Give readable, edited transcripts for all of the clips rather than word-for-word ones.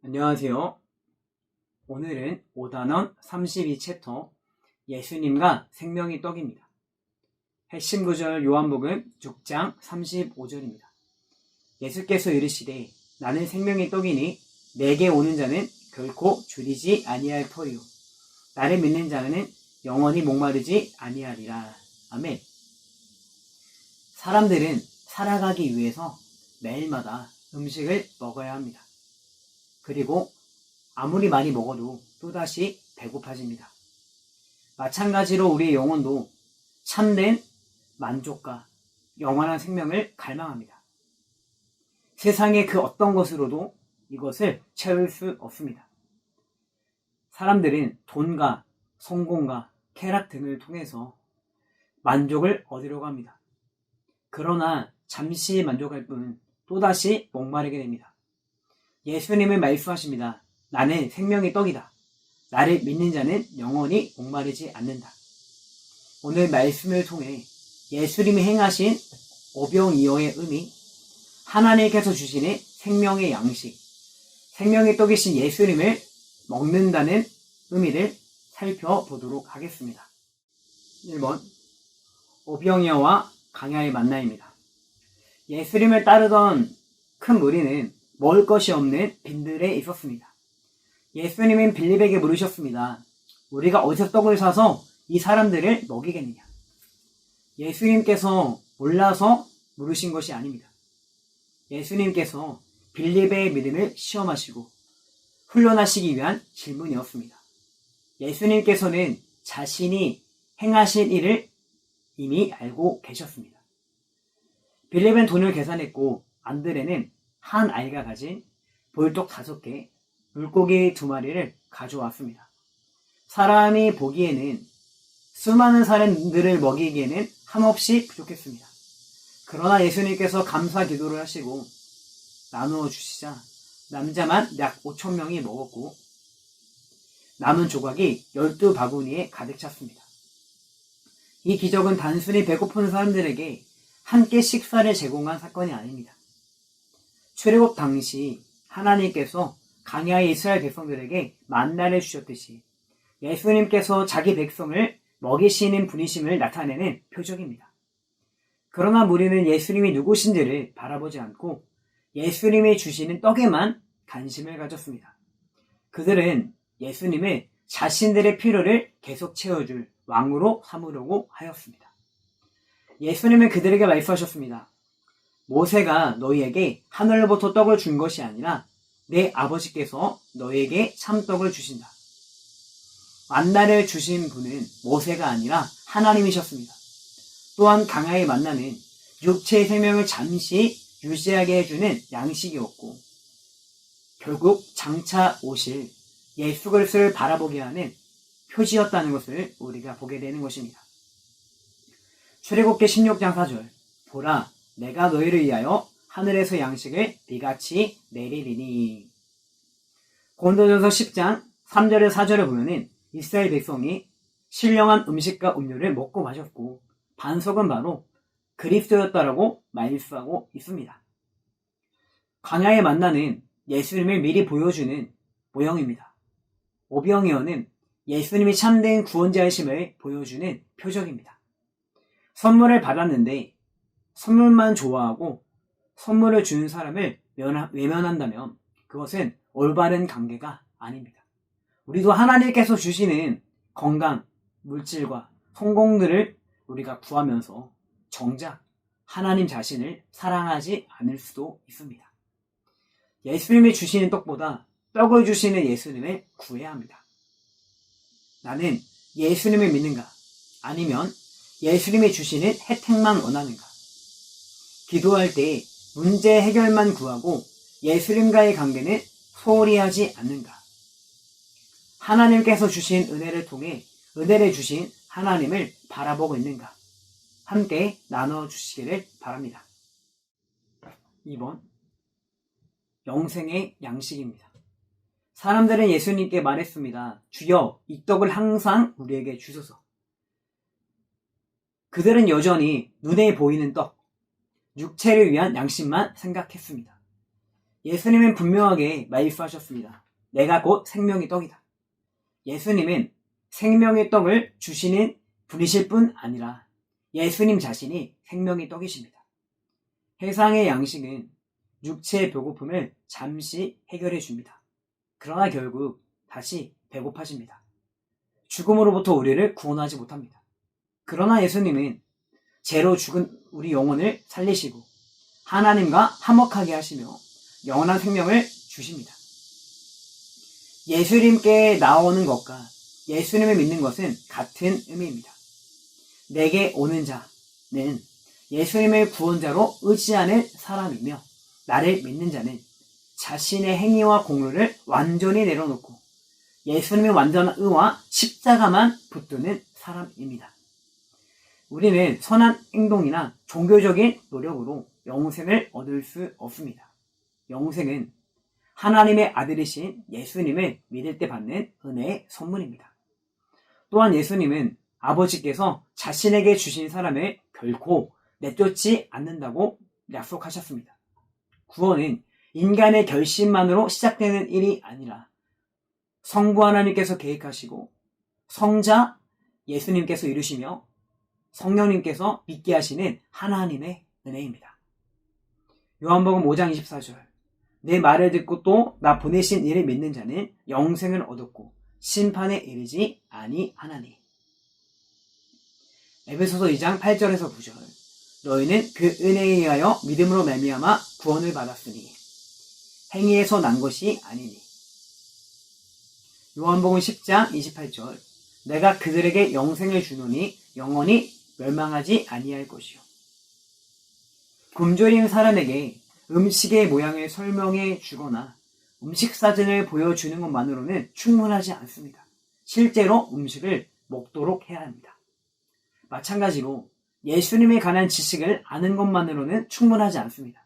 안녕하세요. 오늘은 5단원 32챕터 예수님과 생명의 떡입니다. 핵심 구절 요한복음 6장 35절입니다. 예수께서 이르시되 나는 생명의 떡이니 내게 오는 자는 결코 줄이지 아니할 터이요 나를 믿는 자는 영원히 목마르지 아니하리라. 아멘. 사람들은 살아가기 위해서 매일마다 음식을 먹어야 합니다. 그리고 아무리 많이 먹어도 또다시 배고파집니다. 마찬가지로 우리의 영혼도 참된 만족과 영원한 생명을 갈망합니다. 세상의 그 어떤 것으로도 이것을 채울 수 없습니다. 사람들은 돈과 성공과 쾌락 등을 통해서 만족을 얻으려고 합니다. 그러나 잠시 만족할 뿐 또다시 목마르게 됩니다. 예수님은 말씀하십니다. 나는 생명의 떡이다. 나를 믿는 자는 영원히 목마르지 않는다. 오늘 말씀을 통해 예수님이 행하신 오병이어의 의미, 하나님께서 주시는 생명의 양식, 생명의 떡이신 예수님을 먹는다는 의미를 살펴보도록 하겠습니다. 1번, 오병이어와 강야의 만나입니다. 예수님을 따르던 큰 무리는 먹을 것이 없는 빈들에 있었습니다. 예수님은 빌립에게 물으셨습니다. 우리가 어디서 떡을 사서 이 사람들을 먹이겠느냐? 예수님께서 몰라서 물으신 것이 아닙니다. 예수님께서 빌립의 믿음을 시험하시고 훈련하시기 위한 질문이었습니다. 예수님께서는 자신이 행하실 일을 이미 알고 계셨습니다. 빌립은 돈을 계산했고 안드레는 한 아이가 가진 볼떡 5개, 물고기 2마리를 가져왔습니다. 사람이 보기에는 수많은 사람들을 먹이기에는 한없이 부족했습니다. 그러나 예수님께서 감사 기도를 하시고 나누어 주시자 남자만 약 5,000명이 먹었고 남은 조각이 12바구니에 가득 찼습니다. 이 기적은 단순히 배고픈 사람들에게 함께 식사를 제공한 사건이 아닙니다. 출애굽 당시 하나님께서 광야의 이스라엘 백성들에게 만나를 주셨듯이 예수님께서 자기 백성을 먹이시는 분이심을 나타내는 표적입니다. 그러나 우리는 예수님이 누구신지를 바라보지 않고 예수님이 주시는 떡에만 관심을 가졌습니다. 그들은 예수님을 자신들의 필요를 계속 채워줄 왕으로 삼으려고 하였습니다. 예수님은 그들에게 말씀하셨습니다. 모세가 너희에게 하늘로부터 떡을 준 것이 아니라 내 아버지께서 너희에게 참떡을 주신다. 만나를 주신 분은 모세가 아니라 하나님이셨습니다. 또한 강야의 만나는 육체의 생명을 잠시 유지하게 해주는 양식이었고 결국 장차 오실 예수 그리스도를 바라보게 하는 표지였다는 것을 우리가 보게 되는 것입니다. 출애굽기 16장 4절 보라 내가 너희를 위하여 하늘에서 양식을 비같이 내리리니. 고린도전서 10장 3절에 4절에 보면은 이스라엘 백성이 신령한 음식과 음료를 먹고 마셨고 반석은 바로 그리스도였다라고 말씀하고 있습니다. 광야의 만나는 예수님을 미리 보여주는 모형입니다. 오병이어는 예수님이 참된 구원자이심을 보여주는 표적입니다. 선물을 받았는데 선물만 좋아하고 선물을 주는 사람을 외면한다면 그것은 올바른 관계가 아닙니다. 우리도 하나님께서 주시는 건강, 물질과 성공들을 우리가 구하면서 정작 하나님 자신을 사랑하지 않을 수도 있습니다. 예수님이 주시는 떡보다 떡을 주시는 예수님을 구해야 합니다. 나는 예수님을 믿는가? 아니면 예수님이 주시는 혜택만 원하는가? 기도할 때 문제 해결만 구하고 예수님과의 관계는 소홀히 하지 않는가? 하나님께서 주신 은혜를 통해 은혜를 주신 하나님을 바라보고 있는가? 함께 나눠주시기를 바랍니다. 2번, 영생의 양식입니다. 사람들은 예수님께 말했습니다. 주여, 이 떡을 항상 우리에게 주소서. 그들은 여전히 눈에 보이는 떡, 육체를 위한 양식만 생각했습니다. 예수님은 분명하게 말씀하셨습니다. 내가 곧 생명의 떡이다. 예수님은 생명의 떡을 주시는 분이실 뿐 아니라 예수님 자신이 생명의 떡이십니다. 세상의 양식은 육체의 배고픔을 잠시 해결해 줍니다. 그러나 결국 다시 배고파집니다. 죽음으로부터 우리를 구원하지 못합니다. 그러나 예수님은 죄로 죽은 우리 영혼을 살리시고 하나님과 화목하게 하시며 영원한 생명을 주십니다. 예수님께 나오는 것과 예수님을 믿는 것은 같은 의미입니다. 내게 오는 자는 예수님을 구원자로 의지하는 사람이며 나를 믿는 자는 자신의 행위와 공로를 완전히 내려놓고 예수님의 완전한 의와 십자가만 붙드는 사람입니다. 우리는 선한 행동이나 종교적인 노력으로 영생을 얻을 수 없습니다. 영생은 하나님의 아들이신 예수님을 믿을 때 받는 은혜의 선물입니다. 또한 예수님은 아버지께서 자신에게 주신 사람을 결코 내쫓지 않는다고 약속하셨습니다. 구원은 인간의 결심만으로 시작되는 일이 아니라 성부 하나님께서 계획하시고 성자 예수님께서 이루시며 성령님께서 믿게 하시는 하나님의 은혜입니다. 요한복음 5장 24절 내 말을 듣고 또 나 보내신 이를 믿는 자는 영생을 얻었고 심판에 이르지 아니하나니. 에베소서 2장 8절에서 9절 너희는 그 은혜에 의하여 믿음으로 말미암아 구원을 받았으니 행위에서 난 것이 아니니. 요한복음 10장 28절 내가 그들에게 영생을 주노니 영원히 멸망하지 아니할 것이요. 굶주린 사람에게 음식의 모양을 설명해 주거나 음식 사진을 보여주는 것만으로는 충분하지 않습니다. 실제로 음식을 먹도록 해야 합니다. 마찬가지로 예수님에 관한 지식을 아는 것만으로는 충분하지 않습니다.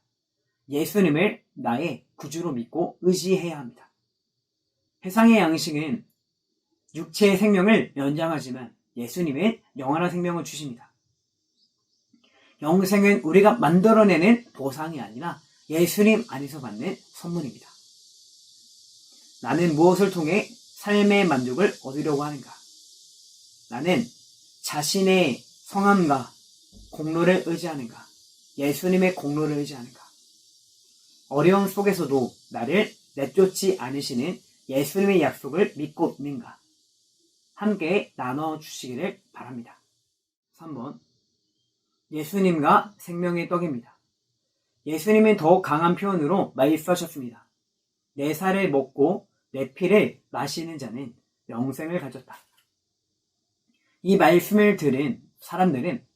예수님을 나의 구주로 믿고 의지해야 합니다. 세상의 양식은 육체의 생명을 연장하지만 예수님은 영원한 생명을 주십니다. 영생은 우리가 만들어내는 보상이 아니라 예수님 안에서 받는 선물입니다. 나는 무엇을 통해 삶의 만족을 얻으려고 하는가? 나는 자신의 성함과 공로를 의지하는가? 예수님의 공로를 의지하는가? 어려움 속에서도 나를 내쫓지 않으시는 예수님의 약속을 믿고 있는가? 함께 나눠주시기를 바랍니다. 3번 예수님과 생명의 떡입니다. 예수님은 더욱 강한 표현으로 말씀하셨습니다. 내 살을 먹고 내 피를 마시는 자는 영생을 가졌다. 이 말씀을 들은 사람들은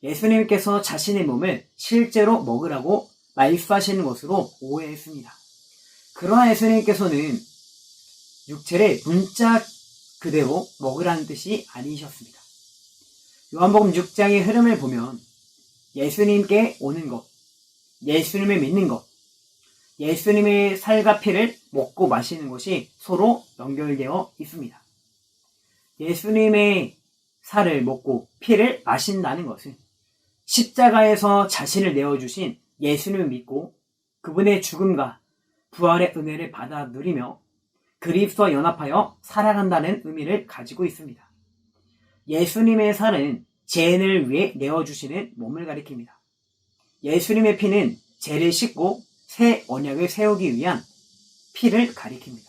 예수님께서 자신의 몸을 실제로 먹으라고 말씀하시는 것으로 오해했습니다. 그러나 예수님께서는 육체를 문자 그대로 먹으라는 뜻이 아니셨습니다. 요한복음 6장의 흐름을 보면 예수님께 오는 것, 예수님을 믿는 것, 예수님의 살과 피를 먹고 마시는 것이 서로 연결되어 있습니다. 예수님의 살을 먹고 피를 마신다는 것은 십자가에서 자신을 내어주신 예수님을 믿고 그분의 죽음과 부활의 은혜를 받아 누리며 그리스도와 연합하여 살아간다는 의미를 가지고 있습니다. 예수님의 살은 죄인을 위해 내어주시는 몸을 가리킵니다. 예수님의 피는 죄를 씻고 새 언약을 세우기 위한 피를 가리킵니다.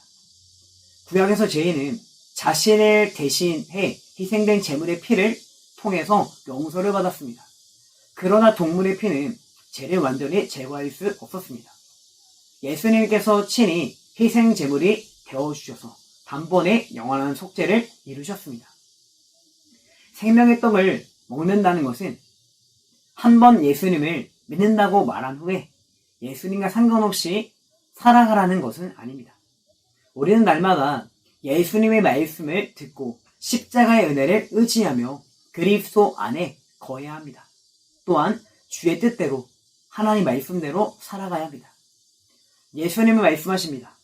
구약에서 죄인은 자신을 대신해 희생된 제물의 피를 통해서 용서를 받았습니다. 그러나 동물의 피는 죄를 완전히 제거할 수 없었습니다. 예수님께서 친히 희생 제물이 되어주셔서 단번에 영원한 속죄를 이루셨습니다. 생명의 떡을 먹는다는 것은 한 번 예수님을 믿는다고 말한 후에 예수님과 상관없이 살아가라는 것은 아닙니다. 우리는 날마다 예수님의 말씀을 듣고 십자가의 은혜를 의지하며 그리스도 안에 거해야 합니다. 또한 주의 뜻대로 하나님 말씀대로 살아가야 합니다. 예수님은 말씀하십니다.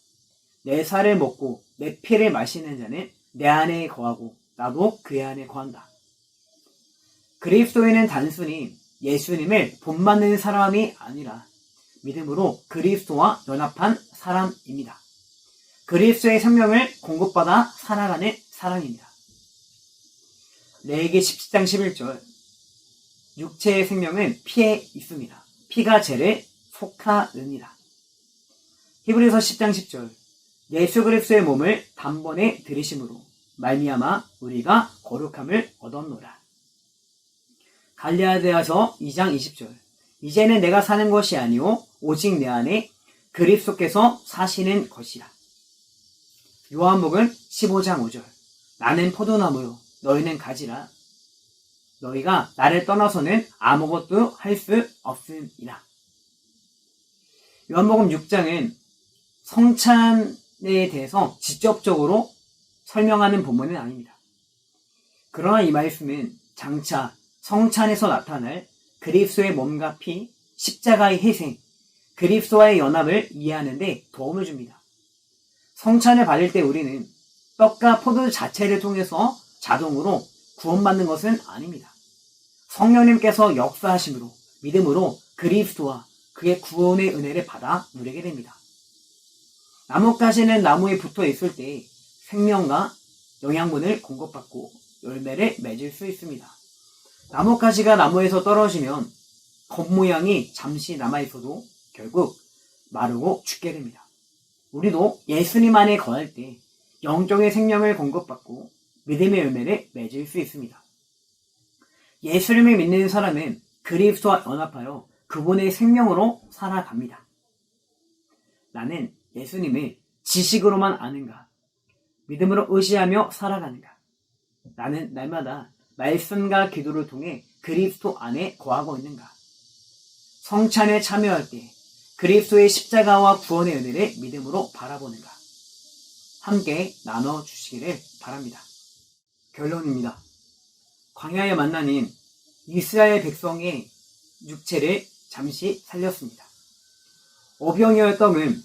내 살을 먹고 내 피를 마시는 자는 내 안에 거하고 나도 그의 안에 거한다. 그리스도인은 단순히 예수님을 본받는 사람이 아니라 믿음으로 그리스도와 연합한 사람입니다. 그리스도의 생명을 공급받아 살아가는 사람입니다. 레위기 17장 11절 육체의 생명은 피에 있습니다. 피가 죄를 속하느니라. 히브리서 10장 10절 예수 그리스도의 몸을 단번에 들이심으로 말미암아 우리가 거룩함을 얻었노라. 갈라디아서 2장 20절 이제는 내가 사는 것이 아니오 오직 내 안에 그리스도께서 사시는 것이라. 요한복음 15장 5절 나는 포도나무요 너희는 가지라. 너희가 나를 떠나서는 아무것도 할 수 없음이라. 요한복음 6장은 성찬에 대해서 직접적으로 설명하는 본문은 아닙니다. 그러나 이 말씀은 장차 성찬에서 나타날 그리스도의 몸과 피, 십자가의 희생, 그리스도와의 연합을 이해하는 데 도움을 줍니다. 성찬을 받을 때 우리는 떡과 포도 자체를 통해서 자동으로 구원받는 것은 아닙니다. 성령님께서 역사하심으로 믿음으로 그리스도와 그의 구원의 은혜를 받아 누리게 됩니다. 나뭇가지는 나무에 붙어 있을 때 생명과 영양분을 공급받고 열매를 맺을 수 있습니다. 나뭇가지가 나무에서 떨어지면 겉모양이 잠시 남아있어도 결국 마르고 죽게 됩니다. 우리도 예수님 안에 거할 때 영적인 생명을 공급받고 믿음의 열매를 맺을 수 있습니다. 예수님을 믿는 사람은 그리스도와 연합하여 그분의 생명으로 살아갑니다. 나는 예수님을 지식으로만 아는가? 믿음으로 의지하며 살아가는가? 나는 날마다 말씀과 기도를 통해 그리스도 안에 거하고 있는가? 성찬에 참여할 때 그리스도의 십자가와 구원의 은혜를 믿음으로 바라보는가? 함께 나눠주시기를 바랍니다. 결론입니다. 광야에 만나는 이스라엘 백성의 육체를 잠시 살렸습니다. 오병이어 떡은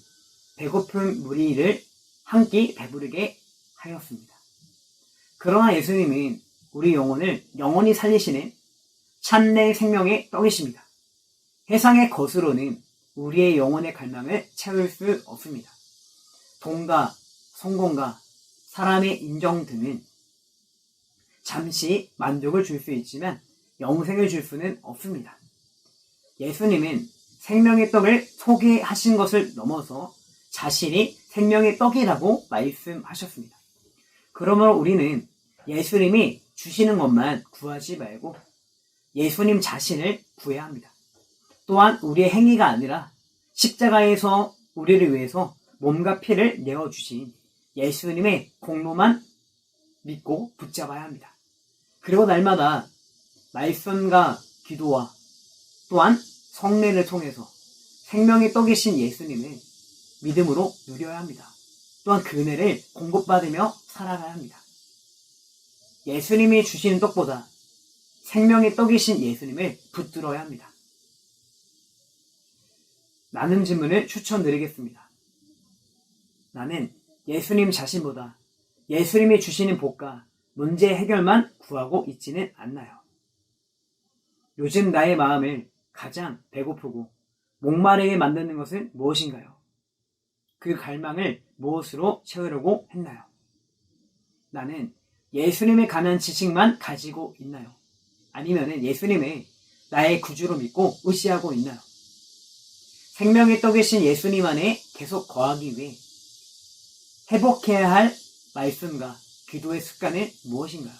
배고픈 무리를 한 끼 배부르게 하였습니다. 그러나 예수님은 우리 영혼을 영원히 살리시는 참내 생명의 떡이십니다. 세상의 것으로는 우리의 영혼의 갈망을 채울 수 없습니다. 돈과 성공과 사람의 인정 등은 잠시 만족을 줄 수 있지만 영생을 줄 수는 없습니다. 예수님은 생명의 떡을 소개하신 것을 넘어서 자신이 생명의 떡이라고 말씀하셨습니다. 그러므로 우리는 예수님이 주시는 것만 구하지 말고 예수님 자신을 구해야 합니다. 또한 우리의 행위가 아니라 십자가에서 우리를 위해서 몸과 피를 내어주신 예수님의 공로만 믿고 붙잡아야 합니다. 그리고 날마다 말씀과 기도와 또한 성례를 통해서 생명의 떡이신 예수님을 믿음으로 누려야 합니다. 또한 그 은혜를 공급받으며 살아가야 합니다. 예수님이 주시는 떡보다 생명의 떡이신 예수님을 붙들어야 합니다. 나눔 질문을 추천드리겠습니다. 나는 예수님 자신보다 예수님이 주시는 복과 문제 해결만 구하고 있지는 않나요? 요즘 나의 마음을 가장 배고프고 목마르게 만드는 것은 무엇인가요? 그 갈망을 무엇으로 채우려고 했나요? 나는 예수님에 관한 지식만 가지고 있나요? 아니면 예수님을 나의 구주로 믿고 의지하고 있나요? 생명의 떡이신 예수님 안에 계속 거하기 위해 회복해야 할 말씀과 기도의 습관은 무엇인가요?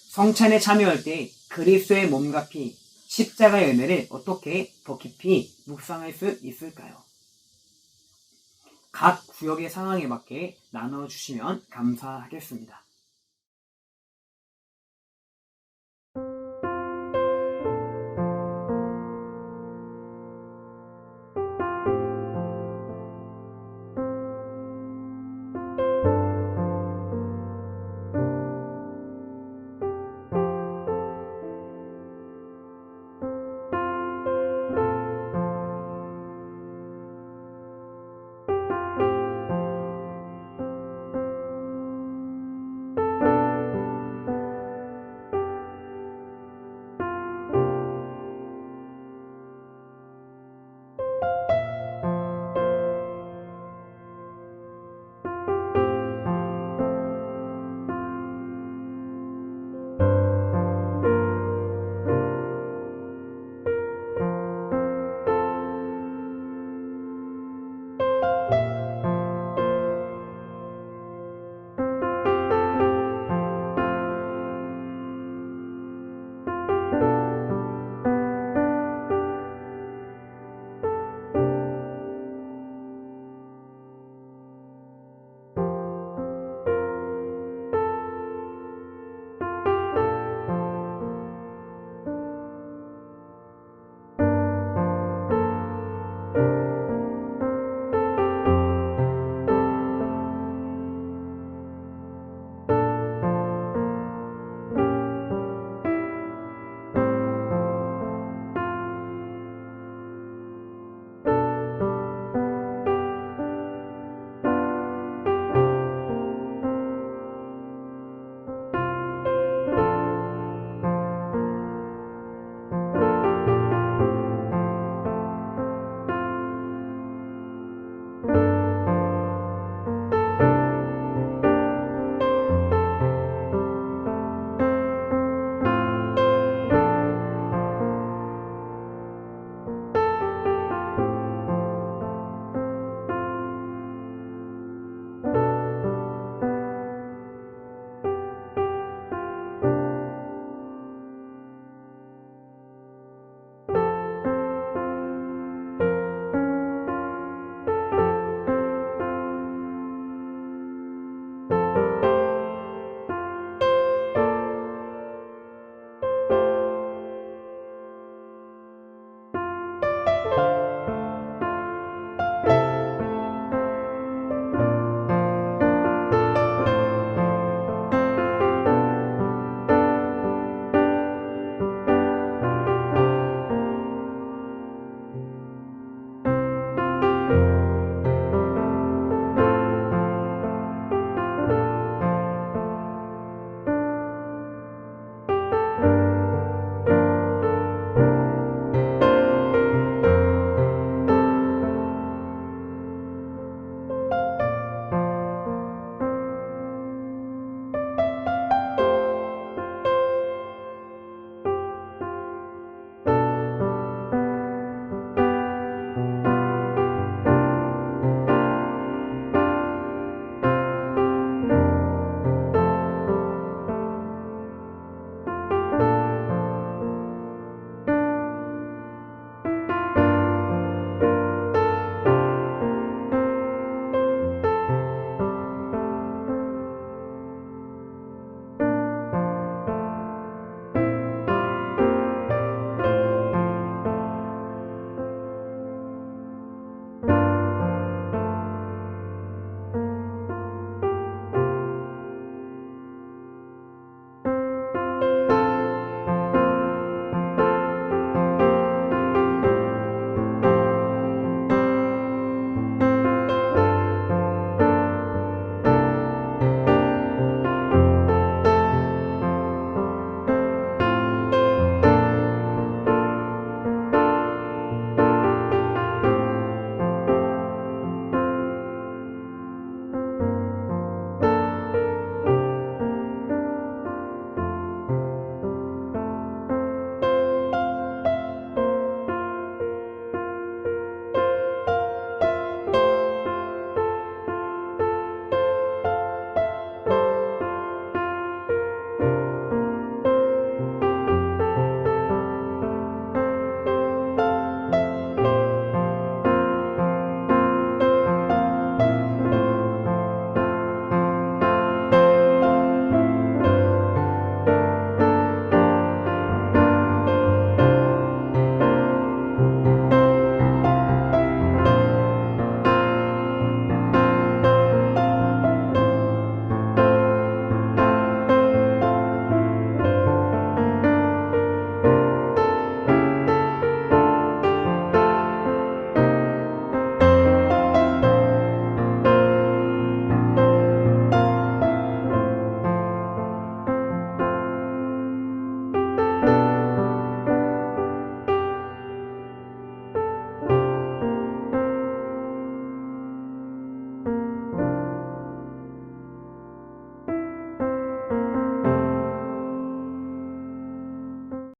성찬에 참여할 때 그리스도의 몸과 피, 십자가의 은혜를 어떻게 더 깊이 묵상할 수 있을까요? 각 구역의 상황에 맞게 나눠주시면 감사하겠습니다.